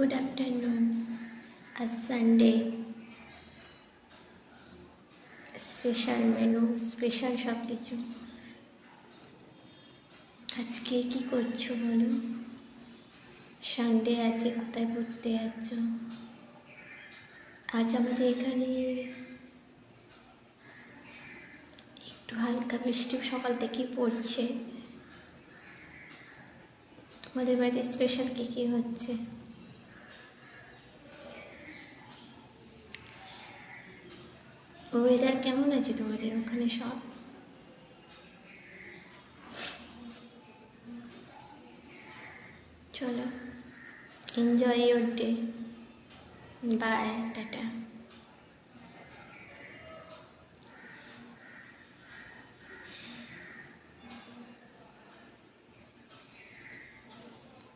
Good afternoon. আজ Sunday, special menu, special সব কিছু। আজকে কি করছো বলো? সানডে আছে, কোথায় ঘুরতে যাচ্ছ? আজ আমাদের এখানে একটু হালকা বৃষ্টি সকাল থেকেই পড়ছে। তোমাদের বাড়িতে স্পেশাল কী কী হচ্ছে? ওয়েদার কেমন আছে তোমাদের ওখানে সব? চলো, enjoy your day. Bye, tata.